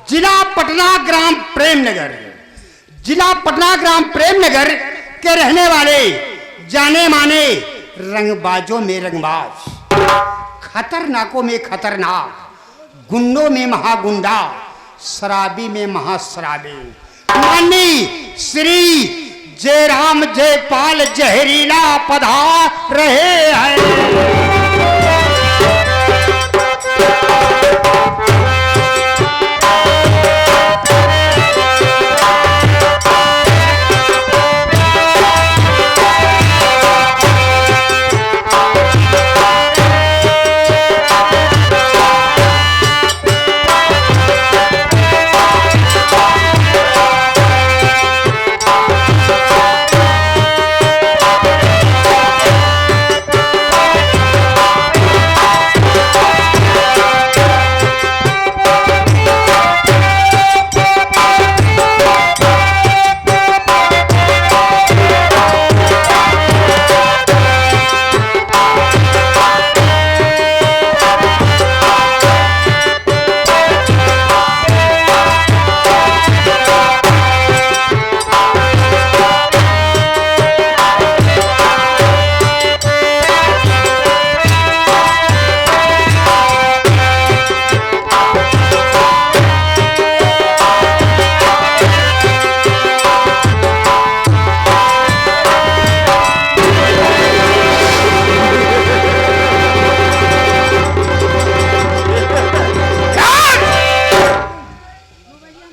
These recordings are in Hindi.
जिला पटना ग्राम प्रेमनगर, जिला पटना ग्राम प्रेमनगर के रहने वाले जाने माने रंगबाजों में रंगबाज, खतरनाकों में खतरनाक, गुंडों में महागुंडा, शराबी में महाशराबी, माननीय श्री जयराम जयपाल जहरीला पधार रहे हैं।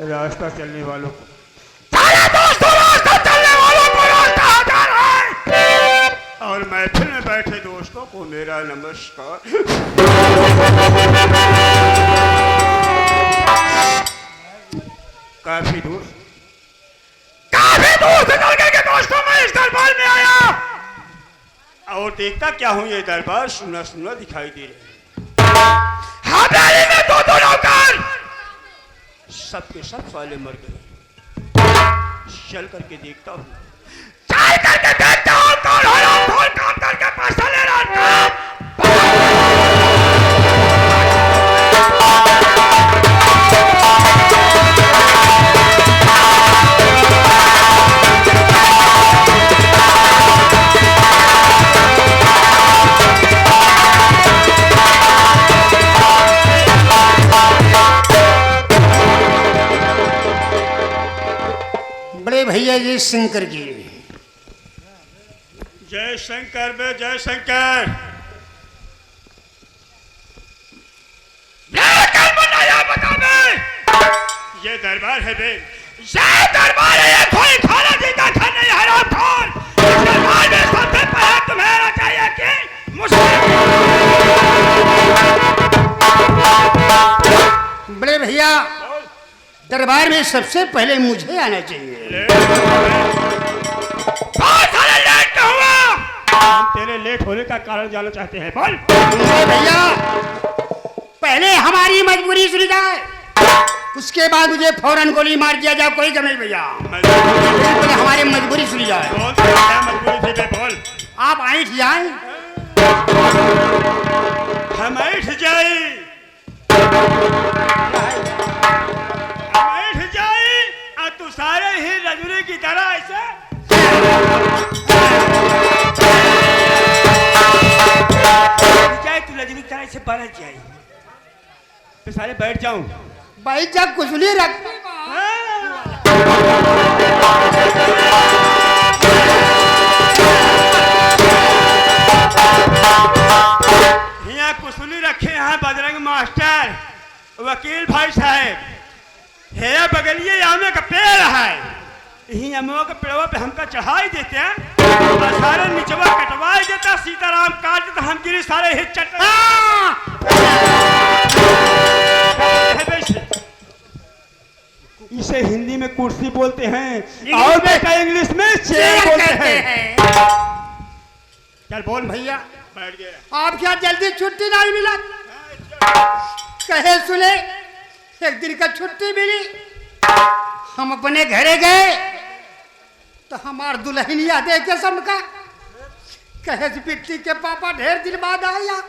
रास्ता चलने वालों को, सारे दोस्तों रास्ता चलने वालों को रास्ता हजार है। और महफिल में बैठे दोस्तों को मेरा नमस्कार। काफी दूर से चल करके दोस्तों मैं इस दरबार में आया और देखता क्या हूं, ये दरबार सुना सुना दिखाई दे रहा है। हवेली में दो नौकर, सबके सब साले मर गए। चल करके देखता हूँ, चल करके देखता हूँ कौन हो रहा, कौन काम करके पैसा ले रहा है। भैया जी शंकर की जय शंकर बे जय शंकर। बता बे, ये दरबार है बे, ये दरबार है, ये कोई खाना जीता खा नहीं हराम खोर। इस दरबार में सबसे पहले तुम्हें आना चाहिए कि बड़े भैया दरबार में सबसे पहले मुझे आना चाहिए। लेट हुआ, हम तेरे लेट होने का कारण जानना चाहते हैं, बोल। भैया पहले हमारी मजबूरी सुनी जाए, उसके बाद मुझे फौरन गोली मार दिया जाए, कोई कम नहीं भैया। पहले हमारी मजबूरी सुनी जाए। क्या मजबूरी थी बोल। आप ऐठ जाए, हम ऐठ जाए, तू सारे ही रजूरी की तरह ऐसे तू रजूरी की तरह ऐसे बढ़ जाए तो सारे बैठ जाऊं। भाई जब कुचली रख यहाँ कुसुली रखे हैं बजरंग मास्टर, वकील भाई साहब है, बगलिए आमे का पेड़ है, यही अमवा के पेड़वा पे हमका चढ़ाई देते हैं और सारे निचवा कटवाई देता, सीताराम काट देता, हम गिरी सारे हिट चट। इसे हिंदी में कुर्सी बोलते हैं और बेटा इंग्लिश में चेयर बोलते हैं। चल बोल भैया, बैठ गया। आप क्या जल्दी छुट्टी नहीं मिला? कहे सुने एक दिन का छुट्टी मिली, हम अपने घरे गए तो हमार दुल्हनिया देखे सबका कहे बिट्टी के पापा ढेर दिन बाद आया,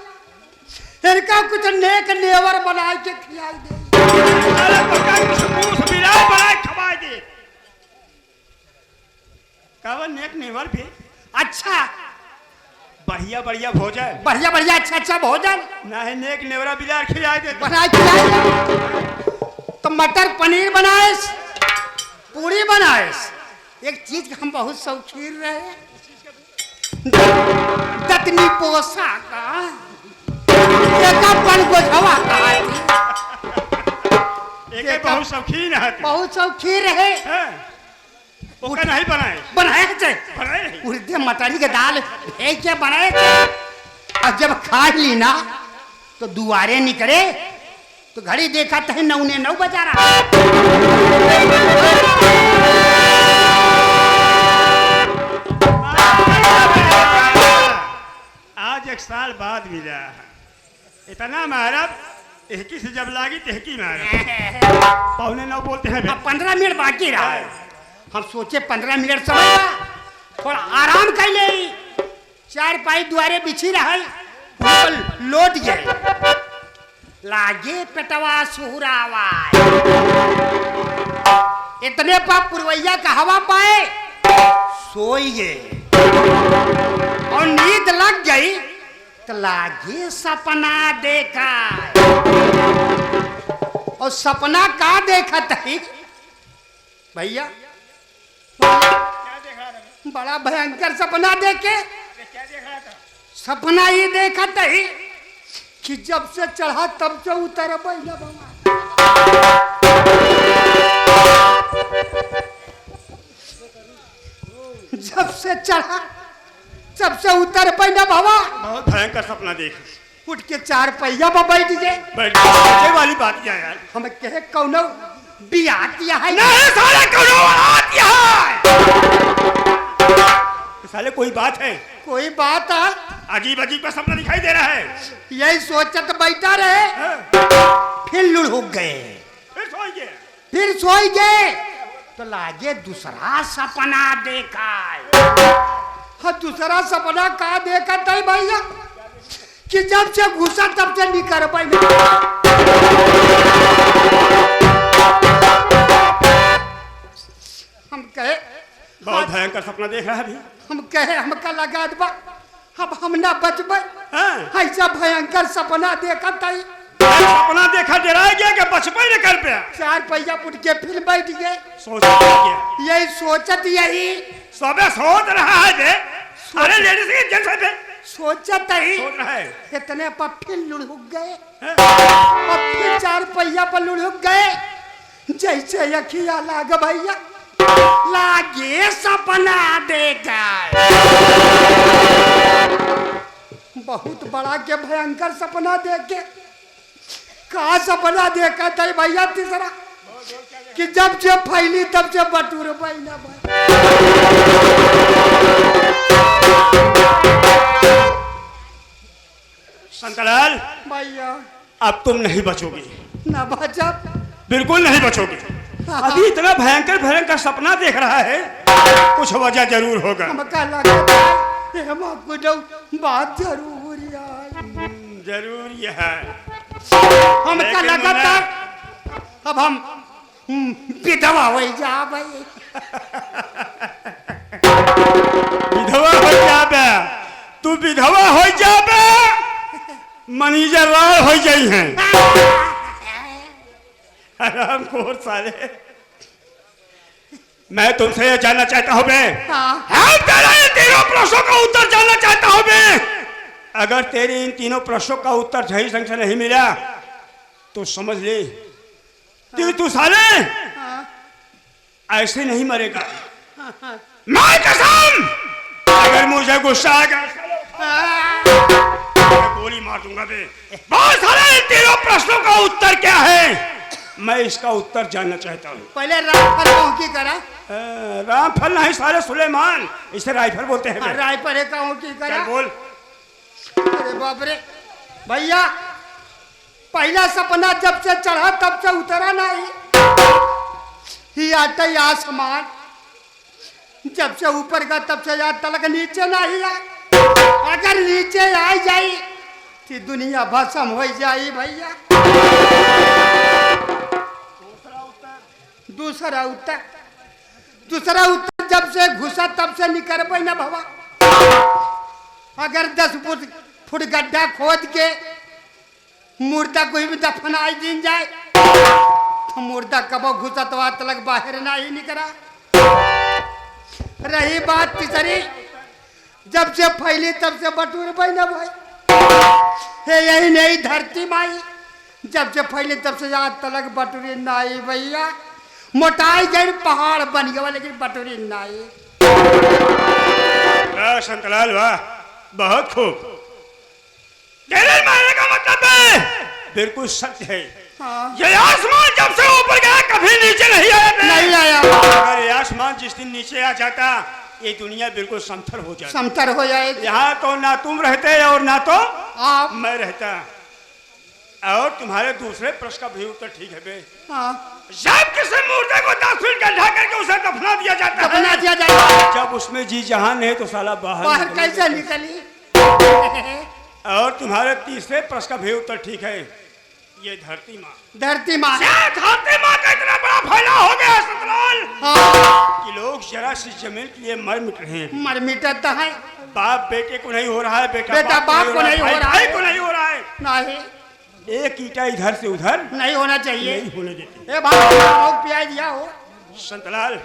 इनका कुछ नेक नेवर बना के खिलाई दे। साला तो का कुछ पूछ बिराए बनाए खवाए दे कावन नेक नेवर भी अच्छा बढ़िया बढ़िया भोजन बढ़िया बढ़िया अच्छा अच्छा भोजन ना है नेक नेवरा बिलार खिलाए दे बना खिलाए तो मटर पनीर बनाएस पूरी बनाएस एक चीज का हम बहुत शौकीन रहे दतनी पोसा का एकापन गोझवा का एक बहुत शौकीन है बहुत शौकीन रहे ओका नहीं बनाए बनाए थे बनाए नहीं उड़दे मटरी के दाल भेज के बनाए थे और जब खा ली ना तो दुआरे निकले तो घड़ी देखा तो 9:09 बजा रहा आज 1 साल बाद मिला इतना मारब एहकी से जब लागी तेहकी मारब 8:45 बोलते हैं अब 15 मिनट बाकी रहा हम सोचे 15 मिनट समय बा थोड़ा आराम कर ले चार पाई दुआरे बिछी रहा लौट गए लागे पेटवा सुहरावा इतने पा पुरवैया का हवा पाए सोई गए और नींद लग गई तो लागे सपना देखा और सपना का देखा थी भैया बड़ा भयंकर सपना देखे सपना ये देखा थी कि जब से चढ़ा तब से उतर बैला जब से चढ़ा जब से उतर पैना बाबा बहुत भयंकर सपना देख उठ के 4 पहिया पर बैठ गए बैठे वाली बात क्या यार हम कहे कौनो बियाह किया है नहीं साले कौनो बात किया है साले कोई बात है कोई बात है अजीब अजीब का सपना दिखाई दे रहा है यही सोचत बैठा रहे फिर लुढ़क गए फिर सोई गए तो लागे दूसरा सपना देखा हाँ दूसरा सपना का देखा था भैया कि जब से घुसा तब से निकल पाई हम कहे बहुत भयंकर सपना देख रहा है अभी हम कहे हमका लगा दबा अब हम ना बचबे ऐसा भयंकर सपना देखा था सपना देखा डरा गया कि बचपन न कर पाया 4 पहिया उठ के फिर बैठ गए सोच क्या यही सोचत यही सबे सोच रहा है बे अरे लेडीज के जेंट्स पे सोचत ही सोच रहा है इतने पर फिर लुढ़क गए अब फिर 4 पहिया पर लुढ़क गए जैसे अखिया लाग भैया लागे सपना देखा बहुत बड़ा के भयंकर सपना देखे का सपना देखा था भैया तीसरा कि जब से फैली तब से बटूर बहना शंकरलाल भैया अब तुम नहीं बचोगे ना बचा बिल्कुल नहीं बचोगे अभी इतना भयंकर भयंकर सपना देख रहा है कुछ वजह जरूर होगा हमका लगा बात जरूर जरूर यह है हमका लगा था अब हम विधवा हो जा भाई विधवा हो जाबे तू विधवा हो जाबे मैनेजर राय हो जाई हैं आराम खोर साले मैं तुमसे यह जानना चाहता हूं मैं तेरे इन तीनों प्रश्नों का उत्तर जानना चाहता हूं मैं अगर तेरे इन तीनों प्रश्नों का उत्तर सही ढंग से नहीं मिला तो समझ ले तू साले ऐसे नहीं मरेगा मैं कसम अगर मुझे गुस्सा आ गया गोली मार दूंगा बे बहुत सारे इन तीनों प्रश्नों का उत्तर क्या है मैं इसका उत्तर जानना चाहता हूँ पहले राइफल की करा रामफल नहीं सारे सुलेमान इसे राइफल बोलते हैं राइफल की करा बोल अरे बाप रे भैया पहला सपना जब से चढ़ा तब से उतरा नहीं ही आता ही आसमान जब से ऊपर का तब से याद तलक नीचे नहीं आए अगर नीचे आ जाई तो दुनिया भस्म हो जाई भैया दूसरा उत्तर जब से घुसा तब से निकल पाई ना भवा। अगर 10 फुट गड्ढा खोद के मुर्दा कोई भी दफनाई दिन जाए तो मुर्दा कबो घुसा तो आज तक बाहर ना ही निकला। रही बात तीसरी, जब से फैली तब से बटूर पाई ना भाई। हे यही नहीं धरती माई, जब से फैली तब से आज तक बटूरी नाई भैया। मोटाई गई पहाड़ बन गया लेकिन बटूरी नाई। वाह संतलाल वाह, बहुत खूब। तेरे मारने का मतलब है बिल्कुल सत्य है। हाँ। ये आसमान जब से ऊपर गया कभी नीचे नहीं आया। नहीं आया। अगर ये आसमान जिस दिन नीचे आ जाता ये दुनिया बिल्कुल समतल हो जाती। समतल हो जाए। यहाँ तो ना तुम रहते और ना तो आप। मैं रहता। और तुम्हारे दूसरे प्रश्न का भी उत्तर ठीक है बे। हाँ। जब किसी मुर्दे को 10 फीट गड्ढा करके उसे दफना दिया जाता है, दफना दिया जाता, जब उसमें जी जहान है तो साला बाहर कैसे निकली। और तुम्हारे तीसरे प्रश्न का भी उत्तर ठीक है, ये धरती माँ। धरती माँ धरती माँ का इतना बड़ा फैलाव हो गया सतलाल हाँ। कि लोग जरा सी जमीन के लिए मर मिट रहे हैं। मर मिटता है। बाप बेटे को नहीं हो रहा है, बेटा बाप को नहीं हो रहा है, भाई को नहीं हो रहा है। नहीं एक ईटा इधर से उधर नहीं होना चाहिए। नहीं होने देते। ए भाई लोग प्याज दिया हो संतलाल,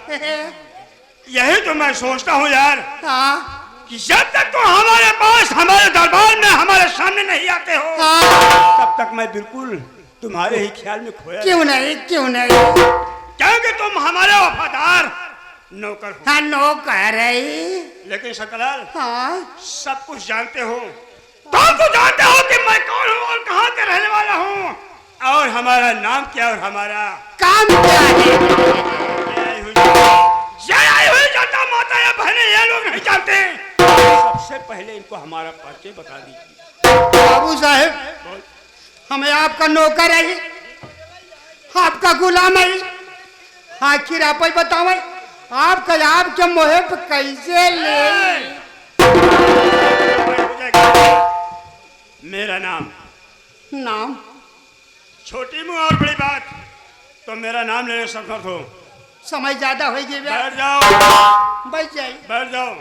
यही तो मैं सोचता हूँ यार हाँ। कि जब तक तो हमारे पास हमारे दरबार में हमारे सामने नहीं आते हो हाँ। तब तक मैं बिल्कुल तुम्हारे ही ख्याल में खोया। क्यों नहीं क्योंकि तुम हमारे वफादार नौकर हो। हाँ नौकर रही। लेकिन सतलाल हाँ। सब कुछ जानते हो, तुम तो जानते हो कि मैं कौन हूँ और कहाँ के रहने वाला हूँ और हमारा नाम क्या और हमारा काम क्या है। आई हुई जनता माता या बहने ये लोग नहीं जानते। सबसे पहले इनको हमारा परिचय बता दीजिए। बाबू साहब हमें आपका नौकर है, आपका गुलाम है। आखिर आप ही बताओ आपका आपके मोहे पे कैसे ले। मेरा नाम छोटी मुँह और बड़ी बात तो मेरा नाम लेने समर्थ हो। समय ज्यादा हो गई। बैठ जाओ। बैठ जाइए। बैठ जाओ।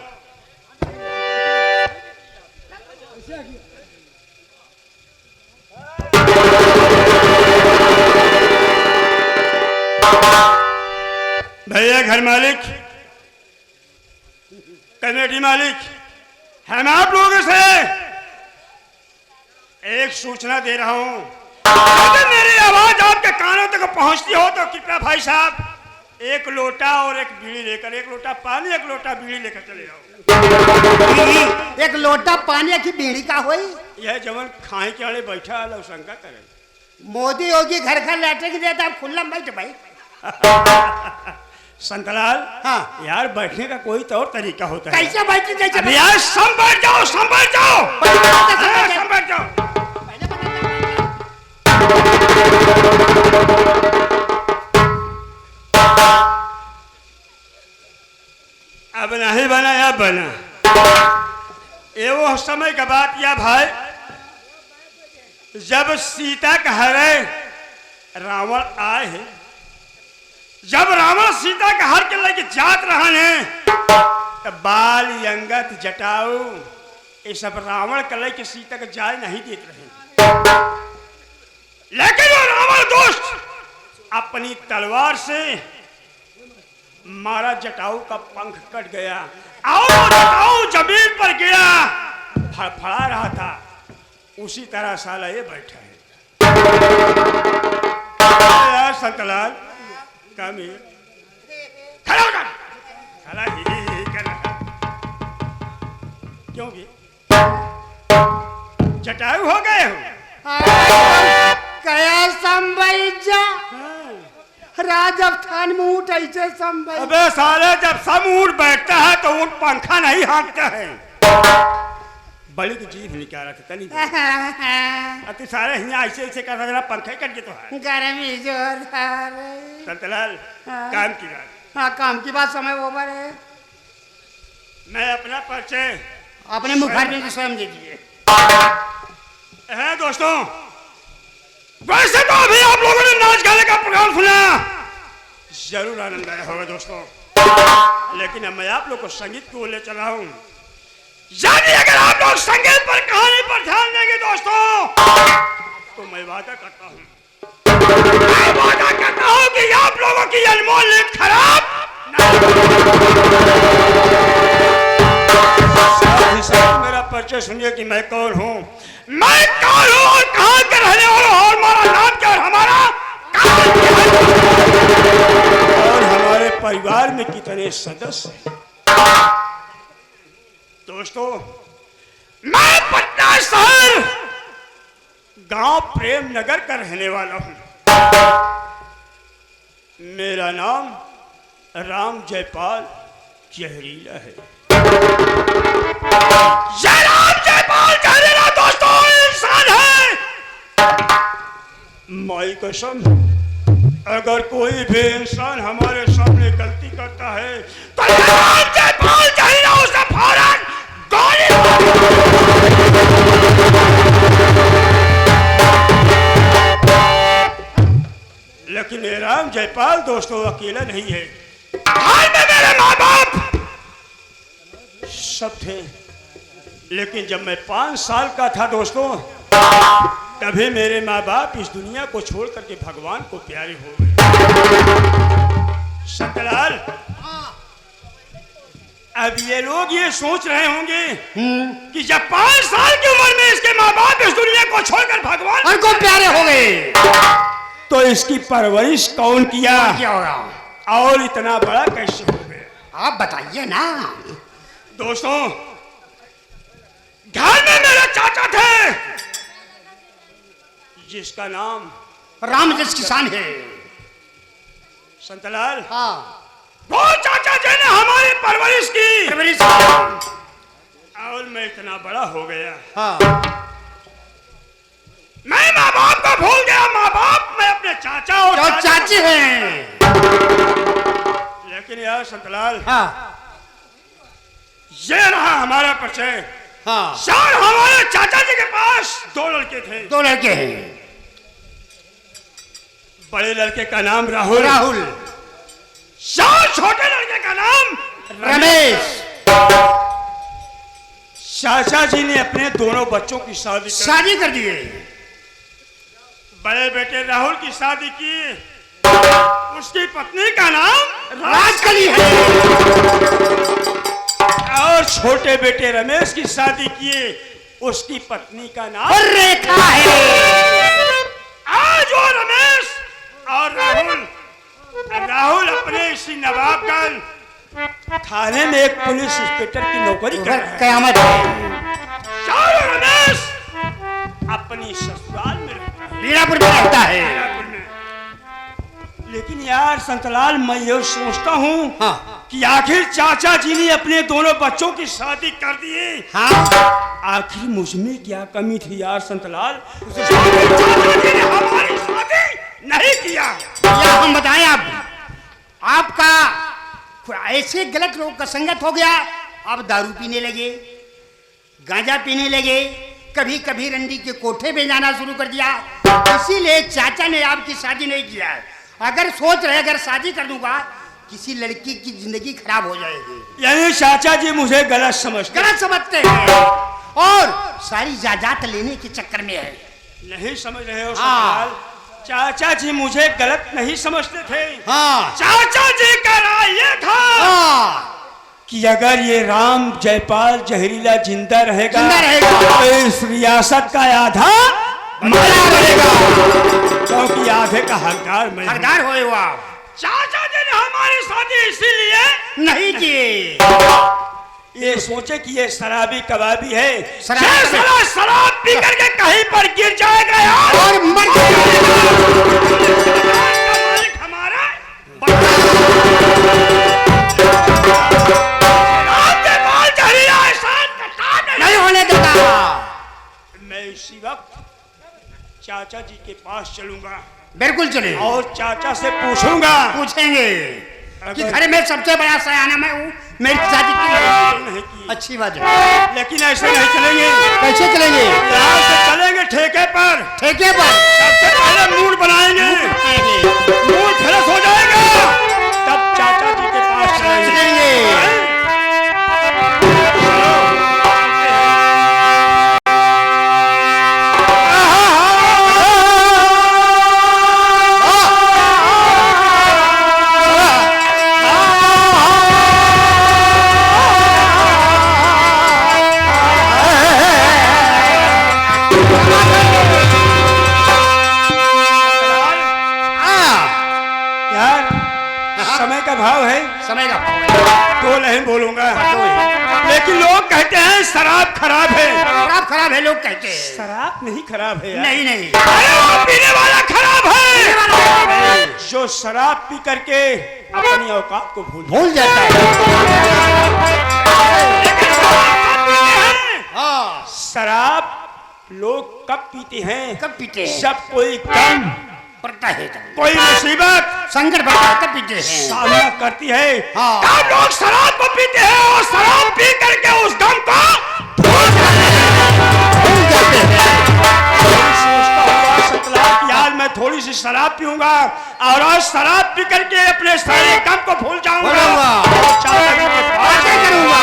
भैया घर मालिक, कमेटी मालिक, हम आप लोगों से एक सूचना दे रहा हूं। अगर मेरी आवाज आपके कानों तक पहुंचती हो तो कृपया भाई साहब एक लोटा और एक बीड़ी लेकर, एक लोटा पानी एक लोटा बीड़ी लेकर चले जाओ। एक लोटा पानी की बीड़ी का होई। यह जवन खाई के आड़े बैठा लव शंका करे। मोदी योगी घर घर लेटे की देता आप खुला बैठ भाई। संतलाल हाँ यार बैठने का कोई तो और तरीका होता है। कैसे बैठे जैसे अभी यार संभल जाओ संभल जाओ संभल जाओ। अब नहीं बना या बना ये वो समय का बात या भाई जब सीता का हरे रावण आए हैं। जब रावण सीता का हर के लेके जात रहे तो बाल यंगत जटाऊ ये सब रावण के लेके सीता का जाय नहीं देते रहे। लेकिन वो रावण दोस्त अपनी तलवार से मारा जटाऊ का पंख कट गया और जटाऊ जमीन पर गिरा फड़फड़ा रहा था। उसी तरह साला ये बैठा है। यार संतलाल काम खड़ा हो खड़ा ही कर क्योंकि जटाऊ हो गए हो। कया संभल जा राजस्थान में ऊँट ऐसे संभल। अबे साले जब सब ऊँट बैठता है तो ऊँट पंखा नहीं हाँकता है। बड़ी की जीभ निकाल रहा था तनी तू सारे यहाँ ऐसे ऐसे कर रहा पंखा कट गया तो है। गर्मी जोर संतलाल काम की बात। हाँ काम की बात समय ओवर है। मैं अपना परिचय अपने मुखारबिन को स्वयं दे दीजिए। है दोस्तों वैसे तो अभी आप लोगों ने नाच गाने का प्रोग्राम सुना जरूर आनंद आया होगा दोस्तों। लेकिन अब मैं आप लोग को संगीत की ओर ले चल रहा हूँ। यानी अगर आप लोग संगीत पर, कहानी पर ध्यान देंगे दोस्तों, तो मैं वादा करता हूँ कि आप लोगों की अनमोल नींद खराब साथ मेरा परिचय सुनिए कि मैं कौन हूँ। मैं कौन हूँ और कहाँ के रहने वाला हूँ और हमारा नाम क्या और हमारा काम क्या है और हमारे परिवार में कितने सदस्य हैं। दोस्तों, मैं पटना शहर गांव प्रेम नगर का रहने वाला हूँ। मेरा नाम राम जयपाल जहरीला है। ये राम जयपाल जहरीला दोस्तों इंसान है। माई कसम, अगर कोई भी इंसान हमारे सामने गलती करता है तो राम जयपाल जहरीला उसे फौरन गोली। लेकिन ये राम जयपाल दोस्तों अकेला नहीं है। घर में मेरे माँ बाप सब थे, लेकिन जब मैं 5 साल का था दोस्तों, तभी मेरे माँ बाप इस दुनिया को छोड़ करके भगवान को प्यारे हो गए। सत्यलाल, अब ये लोग ये सोच रहे होंगे कि जब 5 साल की उम्र में इसके माँ बाप इस दुनिया को छोड़कर भगवान को प्यारे हो गए, तो इसकी परवरिश कौन किया क्या होगा और इतना बड़ा कैसे हो गया? आप बताइए ना। दोस्तों, घर में मेरे चाचा थे जिसका नाम राम जिस किसान है। संतलाल, हाँ, वो चाचा जी ने हमारी परवरिश की और मैं इतना बड़ा हो गया। हाँ, मैं माँ बाप को भूल गया। माँ बाप मैं अपने चाचा और चाची हैं। लेकिन यार संतलाल, हाँ, ये रहा हमारा परिचय। हाँ, शान हमारे चाचा जी के पास 2 लड़के थे। 2 लड़के हैं। बड़े लड़के का नाम राहुल, शान छोटे लड़के का नाम रमेश। चाचा जी ने अपने दोनों बच्चों की शादी कर दिए। बड़े बेटे राहुल की शादी की, उसकी पत्नी का नाम राजकली है। और छोटे बेटे रमेश की शादी किए, उसकी पत्नी का नाम रेखा है। आज वो रमेश और राहुल अपने इसी नवाबगंज थाने में एक पुलिस इंस्पेक्टर की नौकरी कर रहे हैं। कयामत है। और रमेश अपनी ससुराल में रहता है, लीलापुर में रहता है। लीलापुर में। लेकिन यार संतलाल, मैं ये सोचता हूँ हाँ, कि आखिर चाचा जी ने अपने दोनों बच्चों की शादी कर दी। हाँ, आखिर मुझमें क्या कमी थी यार संतलाल? चाचा जी ने हमारी शादी नहीं किया। या हम बताएं आपका ऐसे गलत लोग का संगत हो गया। आप दारू पीने लगे, गांजा पीने लगे, कभी कभी रंडी के कोठे पे जाना शुरू कर दिया। इसीलिए चाचा ने आपकी शादी नहीं किया। अगर सोच रहे अगर शादी कर दूंगा किसी लड़की की जिंदगी खराब हो जाएगी। यानी चाचा जी मुझे गलत समझते हैं और सारी जायदाद लेने के चक्कर में है। नहीं समझ रहे हो हाँ। ससुराल? चाचा जी मुझे गलत नहीं समझते थे। हाँ। चाचा जी का राय ये था कि अगर ये राम जयपाल जहरीला जिंदा रहेगा तो इस रियासत का आधा मारा रहेगा, क्योंकि आधे का हकदार होए हो आप। चाचा जी ने हमारी शादी इसीलिए नहीं की, ये सोचे कि ये शराबी कबाबी है, शराब पी करके कहीं पर गिर जाएगा यार और मर जाएगा। मालिक हमारा नहीं होने देता। मैं इसी वक्त चाचा जी के पास चलूंगा। बिल्कुल चले और चाचा से पूछेंगे कि घर में सबसे बड़ा सयाना मैं हूँ, मेरी शादी नहीं की। अच्छी बात है, लेकिन ऐसे नहीं चलेंगे। कैसे चलेंगे? यहाँ से चलेंगे ठेके पर। सबसे पहले मूड बनाएंगे, मूड फ्रेश हो जाएगा, तब यार समय का भाव है, समय का भाव है। दो नहीं बोलूंगा, दो है। लेकिन लोग कहते हैं शराब खराब है। शराब खराब है लोग कहते हैं। शराब नहीं खराब है यार। नहीं नहीं, अरे वो पीने वाला खराब पीने वाला खराब है, है। जो शराब पी करके अपनी औकात को भूल जाता है। लेकिन शराब कब पीते हैं? हाँ, शराब लोग कब पीते हैं? कब पीते हैं? जब कोई गम, पड़ता है कोई मुसीबत संकट पड़ता है तब पीते हैं। सामना करती है, हाँ। तब लोग शराब को पीते हैं और शराब पी करके उस गम को भूल जाते हैं। कोई सोचता होगा सतलाल कि यार मैं थोड़ी सी शराब पीऊंगा और आज शराब पी करके अपने सारे गम को भूल जाऊंगा और चाचा जी के पास करूंगा।